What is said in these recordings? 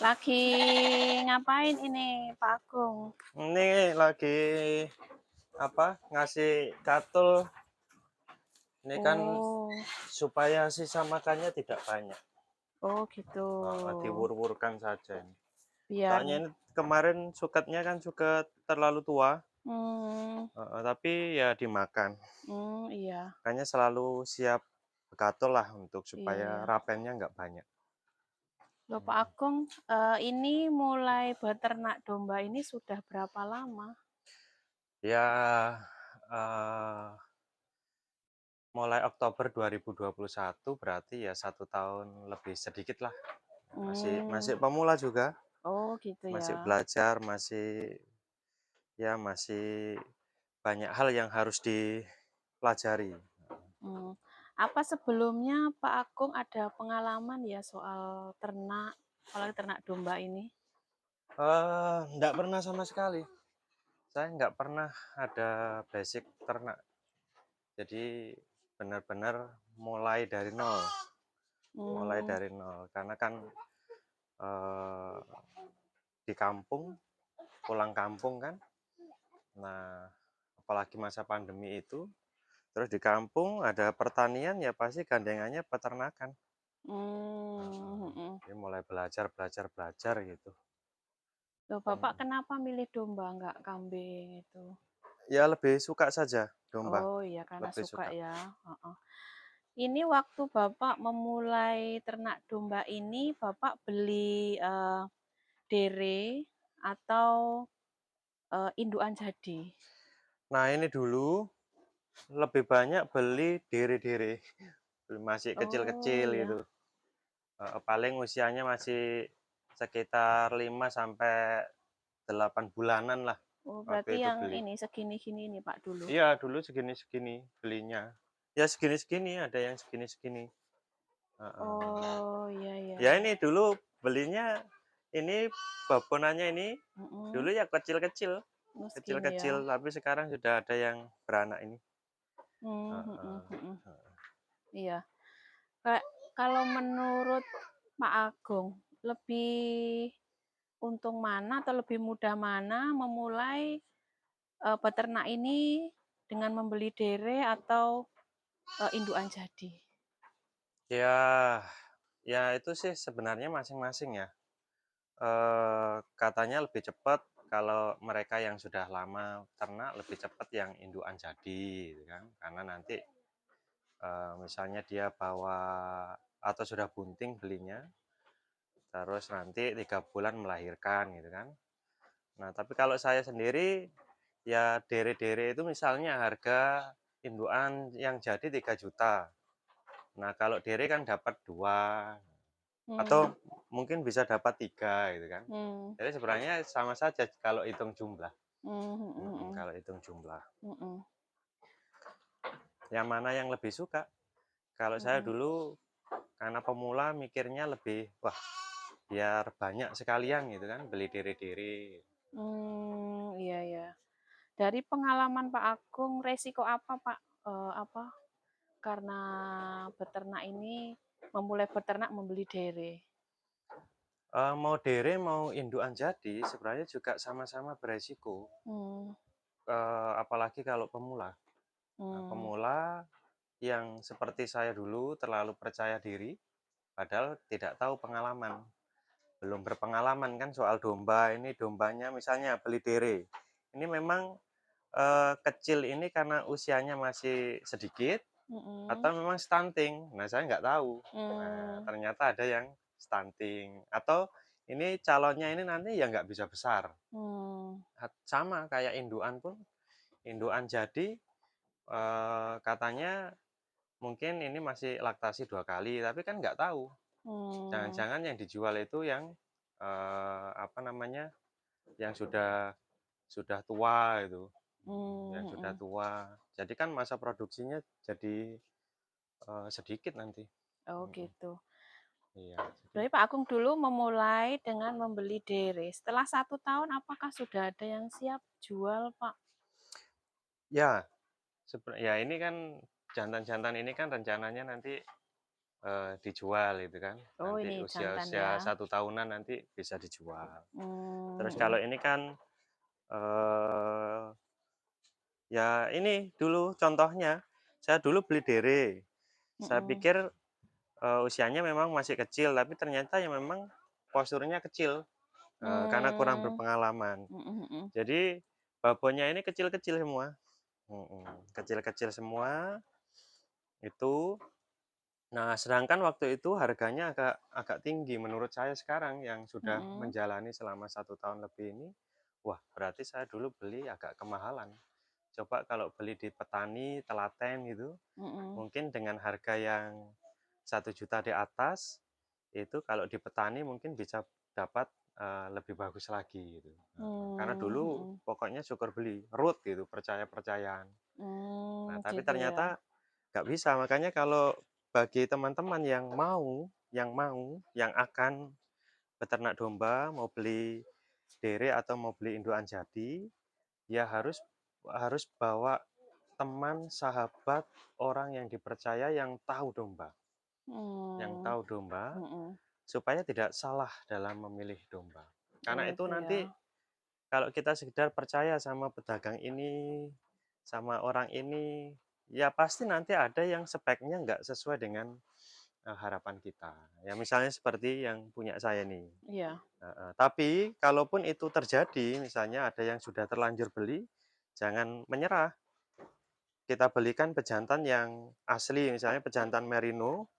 Lagi ngapain ini Pak Agung? Ini lagi apa? Ngasih katul. Ini kan Oh, supaya sisa makannya tidak banyak. oh gitu. Diwur-wurkan saja ini. Biar, Soalnya ini kemarin sukatnya kan suket terlalu tua, hmm, tapi ya dimakan. iya, Makanya selalu siap katul lah untuk iya supaya ya. rapennya nggak banyak. Loh Pak Mm. Agung, ini mulai beternak domba ini sudah berapa lama? Ya, eh, mulai Oktober 2021 berarti ya 1 tahun lebih sedikit lah. Masih Hmm, masih pemula juga. oh gitu ya. Masih belajar, masih banyak hal yang harus dipelajari. Hmm. Apa sebelumnya Pak Agung ada pengalaman ya soal ternak, apalagi ternak domba ini? Nggak pernah sama sekali. Saya nggak pernah ada basic ternak. Jadi benar-benar mulai dari nol, Hmm, karena kan, eee, di kampung, pulang kampung kan. Nah, apalagi masa pandemi itu, terus di kampung ada pertanian ya pasti gandengannya peternakan. Heeh, mhm. jadi mulai belajar belajar belajar gitu. Loh Bapak Mhm. kenapa milih domba nggak kambing itu? Ya lebih suka saja domba, Oh iya karena lebih suka suka. ya, heeh. Ini waktu Bapak memulai ternak domba ini Bapak beli, dere atau, indukan jadi? Nah ini dulu lebih banyak beli dere-dere, masih Oh kecil-kecil gitu, ya. paling usianya masih sekitar 5 sampai 8 bulanan lah Oh berarti waktu itu yang beli. ini segini-gini nih Pak dulu? Iya dulu segini-segini belinya, ya segini-segini, ada yang segini-segini, heeh. Oh iya iya Ya iya. ini dulu belinya ini babonannya ini dulu Mhm, ya kecil-kecil, oh segini ya. kecil-kecil, tapi sekarang sudah ada yang beranak ini. Mhm Heeh, mhm. heeh. Iya. Kayak kalau menurut Pak Agung, lebih untung mana atau lebih mudah mana memulai, peternak ini dengan membeli dere atau, indukan jadi? Ya, ya itu sih sebenarnya masing-masing ya. Katanya lebih cepat kalau mereka yang sudah lama ternak lebih cepat yang indukan jadi gitu kan. Karena nanti, misalnya dia bawa atau sudah bunting belinya, terus nanti 3 bulan melahirkan gitu kan. Nah, tapi kalau saya sendiri, ya dere-dere itu misalnya harga indukan yang jadi 3 juta. Nah, kalau dere kan dapat 2 Mmm, atau mungkin bisa dapat 3 gitu kan. mmm, Jadi sebenarnya sama saja kalau hitung jumlah, mmm, mhm mhm, kalau hitung jumlah. mhm, Yang mana yang lebih suka? Kalau saya mhm. dulu karena pemula mikirnya lebih, wah biar banyak sekalian gitu kan, beli dere-dere. Iya iya. Dari pengalaman Pak Agung, resiko apa Pak, apa, karena beternak ini memulai beternak membeli dere? Mau dere mau indukan jadi sebenarnya juga sama-sama beresiko, Mmm, apalagi kalau pemula. Nah, mmm, pemula yang seperti saya dulu terlalu percaya diri, padahal tidak tahu pengalaman. Belum berpengalaman kan soal domba, ini dombanya misalnya beli dere. Ini memang, kecil ini karena usianya masih sedikit atau mhm, memang stunting. Nah, saya nggak tahu. Nah, mmm, ternyata ada yang stunting atau ini calonnya ini nanti ya nggak bisa besar. mmm, Sama kayak indukan pun, indukan jadi, katanya mungkin ini masih laktasi 2 kali, tapi kan nggak tahu. mmm, Jangan-jangan yang dijual itu yang, apa namanya, yang sudah tua itu, yang mmm, sudah mhm. tua. Jadi kan masa produksinya jadi, sedikit nanti. Oh Mhm, gitu. iya, jadi Berarti Pak Agung dulu memulai dengan membeli dere. Setelah 1 tahun apakah sudah ada yang siap jual, Pak? ya ya ini kan jantan-jantan ini kan rencananya nanti, dijual itu kan. Oh, Nanti ini jantan ya? usia-usia 1 tahunan nanti bisa dijual. Terus Mhm. kalau ini kan, eee, ya ini dulu contohnya, saya dulu beli dere, saya Mhm. pikir, usianya memang masih kecil, tapi ternyata ya memang posturnya kecil, karena kurang Mmm. berpengalaman. Mhm mhm. Jadi babonnya ini kecil-kecil semua, kecil-kecil semua itu. Nah, sedangkan waktu itu harganya agak agak tinggi menurut saya sekarang yang sudah Mhm. menjalani selama 1 tahun lebih ini, wah berarti saya dulu beli agak kemahalan. Coba kalau beli di petani telaten gitu, Mhm. mungkin dengan harga yang 1 juta di atas, itu kalau di petani mungkin bisa dapat, lebih bagus lagi gitu, karena Mmm, dulu mhm. pokoknya syukur beli, ruut gitu, percaya-percayaan. Nah, tapi Gitu ya? ternyata nggak bisa, makanya kalau bagi teman-teman yang akan beternak domba, mau beli dere atau mau beli indukan jadi, ya harus harus bawa teman, sahabat, orang yang dipercaya yang Mmm, tahu domba, mhm. supaya tidak salah dalam memilih domba. Oh, Karena itu itu ya? nanti kalau kita sekedar percaya sama pedagang ini, sama orang ini, ya pasti nanti ada yang speknya nggak sesuai dengan, harapan kita. Ya misalnya seperti yang punya saya nih, Iya. heeh. Tapi kalaupun itu terjadi, misalnya ada yang sudah terlanjur beli, jangan menyerah. Kita belikan pejantan yang asli, misalnya pejantan merino,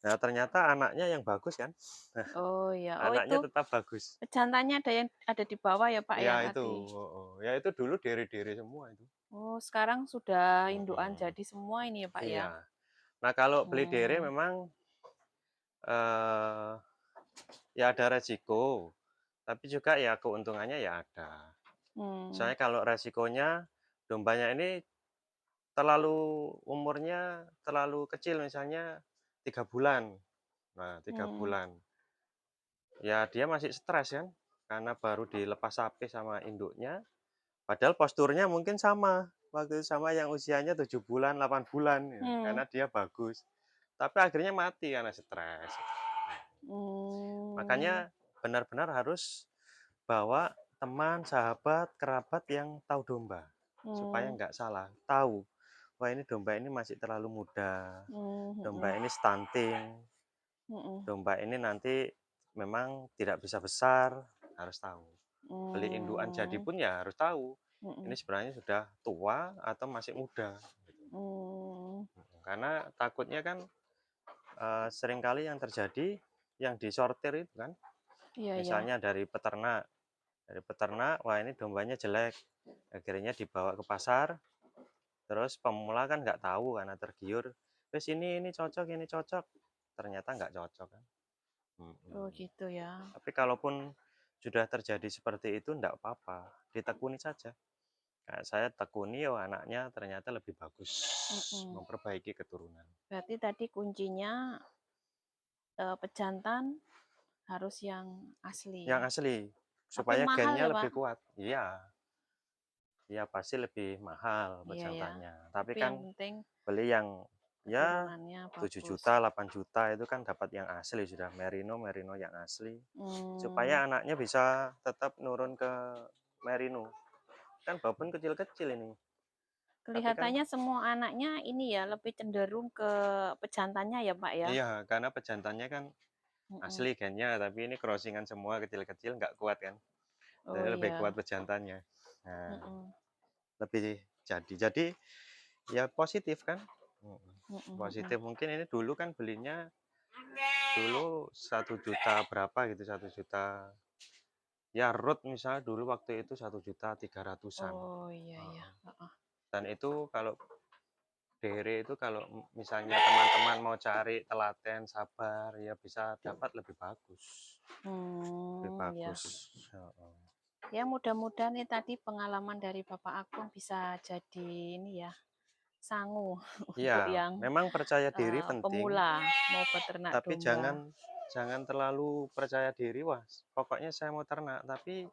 nah ternyata anaknya yang bagus kan, Oh, ya. Oh, itu anaknya tetap bagus. jantannya ada di bawah ya, Pak, Ya ya itu, tadi? heeh, ya itu dulu dere-dere semua itu. Oh, sekarang sudah indukan Mhm, jadi semua ini ya, Pak, ya? iya. Nah, kalau beli dere Mmm. memang, eee, ya ada resiko, tapi juga ya keuntungannya ya ada. Mmm. Misalnya kalau resikonya dombanya ini umurnya terlalu kecil, misalnya 3 bulan. Nah, 3 Mmm. bulan, ya dia masih stres kan, karena baru dilepas sapi sama induknya, padahal posturnya mungkin sama, waktu itu sama yang usianya 7 bulan, 8 bulan, ya, Mmm. karena dia bagus. Tapi akhirnya mati karena stres. Mmm. Makanya benar-benar harus bawa teman, sahabat, kerabat yang tahu domba, supaya Mmm. nggak salah, tahu, "Wah ini domba ini masih terlalu muda, Mmm, domba mhm. ini stunting, Mhm. domba ini nanti memang tidak bisa besar," harus tahu. Beli indukan jadi Mmm. pun ya harus tahu, ini Mhm. sebenarnya sudah tua atau masih muda, gitu. Mmm. Karena takutnya kan, seringkali yang terjadi, yang disortir itu kan, Iya iya. misalnya dari peternak, wah ini dombanya jelek, akhirnya dibawa ke pasar, terus pemula kan nggak tahu karena tergiur, "Wes ini ini cocok," ternyata nggak cocok kan. Oh, Mhm. gitu ya? Tapi kalaupun sudah terjadi seperti itu nggak apa-apa, ditekuni saja. Kayak saya tekuni, oh anaknya ternyata lebih bagus, Mhm. memperbaiki keturunan. Berarti tadi kuncinya, pejantan harus yang asli. Yang asli, Tapi supaya mahal gennya ya, Pak? lebih kuat. Iya, iya pasti lebih mahal Iya ya. pejantannya. Tapi Tapi kan yang penting beli yang ya keturunannya 7 bagus. juta, 8 juta itu kan dapat yang asli sudah merino merino yang asli. Supaya Mmm. anaknya bisa tetap nurun ke merino. Kan babon kecil-kecil ini. Tapi kan Kelihatannya semua anaknya ini ya, lebih cenderung ke pejantannya ya, Pak, ya? iya, karena pejantannya kan Mhm. asli gennya, tapi ini crossingan semua kecil-kecil nggak kuat kan. Oh, Jadi lebih kuat iya. pejantannya. Nah, Mhm. lebih jadi ya positif kan? Mhm, Mhm mhm. positif. Mungkin ini dulu kan belinya dulu 1 juta berapa gitu, 1 juta, ya root misalnya dulu waktu itu 1,3 juta. Oh, iya iya. Heeh. Heeh. Dan itu kalau dere itu kalau misalnya teman-teman mau cari telaten, sabar, ya bisa dapat lebih bagus, lebih Ya. bagus, heeh. Ya, mudah-mudahan nih tadi pengalaman dari Bapak Agung bisa jadi ini ya, sangu Iya, untuk yang, memang percaya diri penting. pemula mau beternak Tapi domba. jangan jangan terlalu percaya diri, "Wah, pokoknya saya mau ternak." Tapi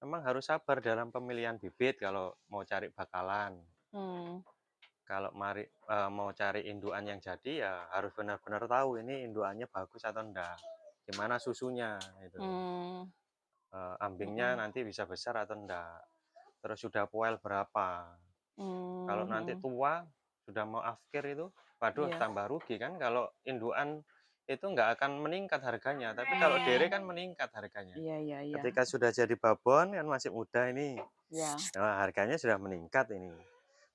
memang harus sabar dalam pemilihan bibit kalau mau cari bakalan. Mmm. Kalau mau cari indukan yang jadi ya harus benar-benar tahu ini indukannya bagus atau enggak, gimana susunya itu, Mmm, ambingnya mhm. nanti bisa besar atau enggak, terus sudah poel berapa. Kalau nanti Mhm. tua, sudah mau afkir itu, waduh Iya. tambah rugi kan kalau indukan itu nggak akan meningkat harganya, tapi kalau dere Mmm. kan meningkat harganya. Iya iya iya. Ketika sudah jadi babon kan masih muda ini, Iya. nah harganya sudah meningkat ini.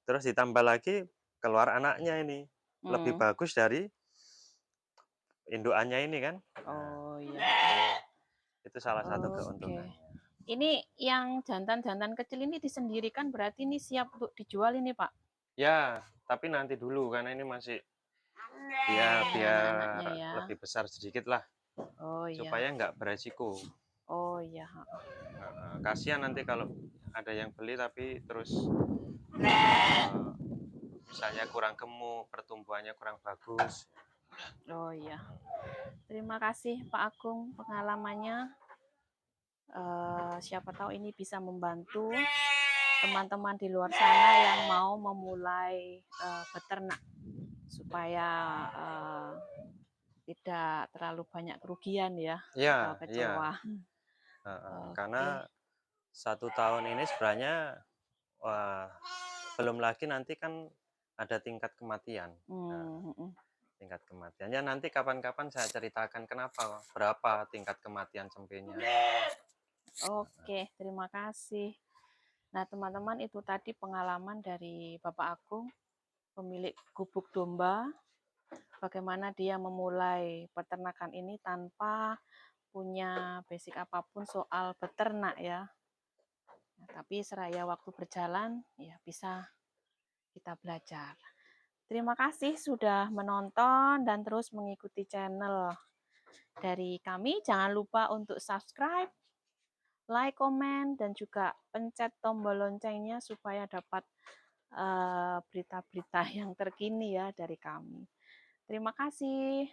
Terus ditambah lagi keluar anaknya ini, lebih Mmm. bagus dari indukannya ini kan. Nah, Oh, iya. itu salah satu Oke. keuntungannya. Ini yang jantan-jantan kecil ini disendirikan berarti ini siap untuk dijual ini, Pak? Ya, tapi nanti dulu karena ini masih biar Masih biar anak-anaknya ya? lebih besar sedikit lah, Oh, iya. supaya nggak beresiko. Oh, iya, heeh. Heeh, kasihan nanti kalau ada yang beli tapi terus, misalnya kurang gemuk, pertumbuhannya kurang bagus. Oh, iya. Terima kasih Pak Agung pengalamannya. Siapa tahu ini bisa membantu teman-teman di luar sana yang mau memulai, beternak supaya, tidak terlalu banyak kerugian ya atau Iya iya, kecewa. heeh, karena Oke. 1 tahun ini sebenarnya, wah, belum lagi nanti kan ada tingkat kematian. Nah, Mhm. tingkat kematiannya nanti kapan-kapan saya ceritakan kenapa, berapa tingkat kematian cempenya. Oke, terima kasih. Nah, teman-teman itu tadi pengalaman dari Bapak Agung, pemilik gubuk domba, bagaimana dia memulai peternakan ini tanpa punya basic apapun soal beternak ya. Nah, tapi seraya waktu berjalan, ya bisa kita belajar. Terima kasih sudah menonton dan terus mengikuti channel dari kami. Jangan lupa untuk subscribe, like, komen, dan juga pencet tombol loncengnya supaya dapat berita-berita yang terkini ya dari kami. Terima kasih.